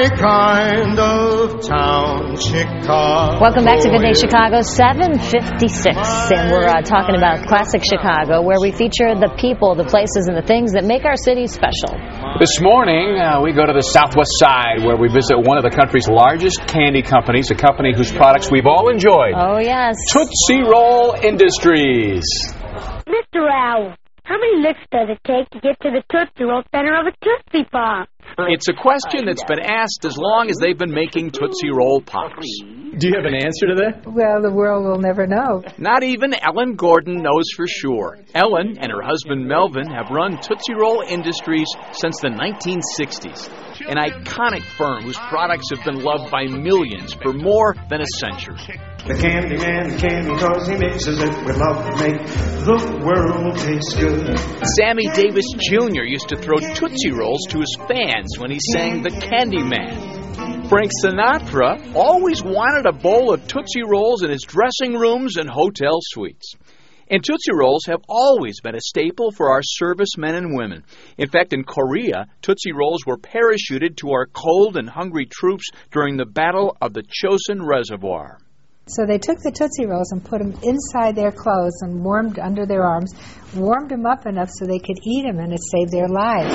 my kind of town, Chicago. Welcome back to Good Day Chicago, 7:56, and we're talking about classic Chicago, where we feature the people, the places, and the things that make our city special. This morning, we go to the Southwest Side, where we visit one of the country's largest candy companies, a company whose products we've all enjoyed. Oh, yes. Tootsie-roll-Industries. Mr. Owl, how many licks does it take to get to the Tootsie Roll center of a Tootsie Pop? It's a question that's been asked as long as they've been making Tootsie Roll Pops. Do you have an answer to that? Well, the world will never know. Not even Ellen Gordon knows for sure. Ellen and her husband Melvin have run Tootsie Roll Industries since the 1960s, an iconic firm whose products have been loved by millions for more than a century. The candy man can because he mixes it with love to make the world taste good. Sammy Davis Jr. used to throw Tootsie Rolls to his fans when he sang The Candy Man. Frank Sinatra always wanted a bowl of Tootsie Rolls in his dressing rooms and hotel suites. And Tootsie Rolls have always been a staple for our servicemen and women. In fact, in Korea, Tootsie Rolls were parachuted to our cold and hungry troops during the Battle of the Chosin Reservoir. So they took the Tootsie Rolls and put them inside their clothes and warmed under their arms, warmed them up enough so they could eat them, and it saved their lives.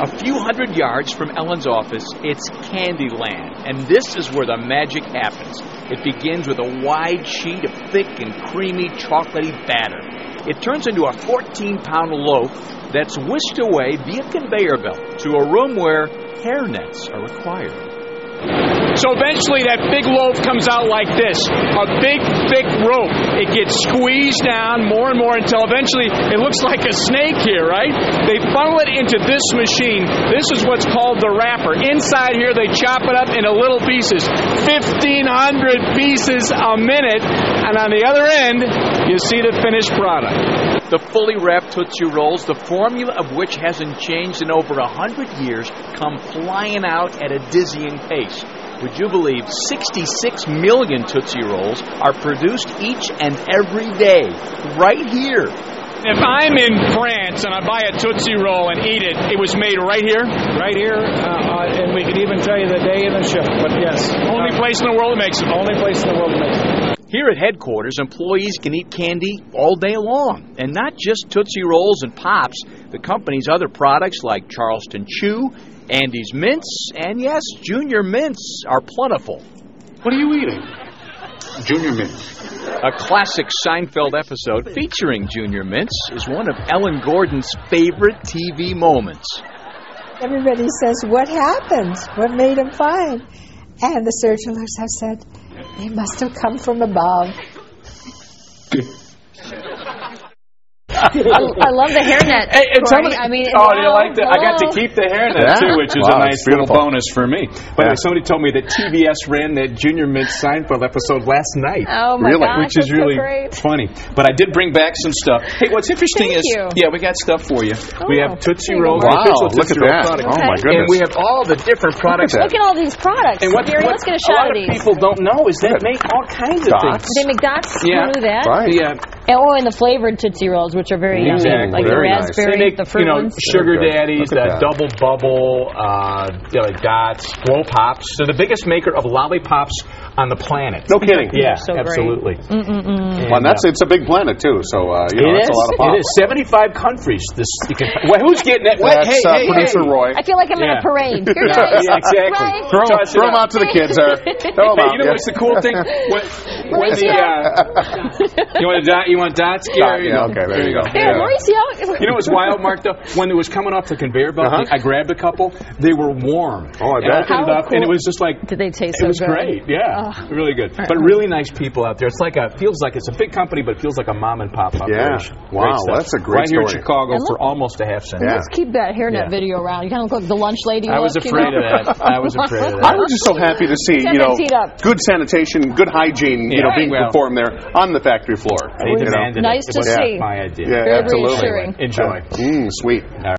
A few hundred yards from Ellen's office, it's Candyland, and this is where the magic happens. It begins with a wide sheet of thick and creamy chocolatey batter. It turns into a 14-pound loaf that's whisked away via conveyor belt to a room where hairnets are required. So eventually that big loaf comes out like this, a big, thick rope. It gets squeezed down more and more until eventually it looks like a snake here, right? They funnel it into this machine. This is what's called the wrapper. Inside here they chop it up into little pieces, 1,500 pieces a minute, and on the other end you see the finished product. The fully wrapped Tootsie Rolls, the formula of which hasn't changed in over 100 years, come flying out at a dizzying pace. Would you believe 66 million Tootsie Rolls are produced each and every day, right here? If I'm in France and I buy a Tootsie Roll and eat it, it was made right here? Right here, and we could even tell you the day and the ship, but yes. Only place in the world that makes it. Only place in the world that makes it. Here at headquarters, employees can eat candy all day long. And not just Tootsie Rolls and Pops. The company's other products like Charleston Chew, Andy's Mints, and yes, Junior Mints are plentiful. What are you eating? Junior Mints. A classic Seinfeld episode featuring Junior Mints is one of Ellen Gordon's favorite TV moments. Everybody says, what happened? What made him fine? And the surgeons have said, they must have come from above. I love the hairnet. Hey, Corey. I mean, oh, do you like that? I got to keep the hairnet, too, which is a nice little bonus for me. But somebody told me that TBS ran that Junior Mint Seinfeld episode last night. Oh, my gosh, which is really funny. But I did bring back some stuff. Hey, what's interesting is, we got stuff for you. We have Tootsie Rolls. Wow, look at that. Oh, my goodness. And we have all the different products. Look at all these products. And Gary, let's get a shot of these. A lot of people don't know is they make all kinds of things. They make dots? Yeah. Who knew that? Right. Yeah. And the flavored Tootsie Rolls, which are very yummy. Exactly. Like the raspberry, They make, the fruit ones. Sugar Daddies, Double Bubble, Dots, Blow Pops. They're the biggest maker of lollipops on the planet. No kidding. Yeah, so absolutely. Well, and it's a big planet, too, so, that's a lot of pop. It is. 75 countries. Who's getting that? That's Producer Roy. I feel like I'm in a parade. Here, guys. Yeah, exactly. Right? Throw them out to the kids there. Throw them out. You know what's the cool thing? When you want dots, Gary? Yeah, okay, there you go. Here, Mauricio. You know what's wild, Mark, though? When it was coming off the conveyor belt, I grabbed a couple. They were warm. Oh, I bet. How cool. And it was just like... Did they taste so good? It was great, really good. But really nice people out there. Feels like it's a big company, but it feels like a mom-and-pop operation. Yeah. Wow, that's a great story. Right here in Chicago for almost a half century. Let's keep that hairnet video around. You kind of look like the lunch lady. I was afraid of that. I was just so happy to see, good sanitation, good hygiene, being performed there on the factory floor. They demanded it. Nice to see. My idea. Yeah, very absolutely. reassuring. Enjoy. Sweet.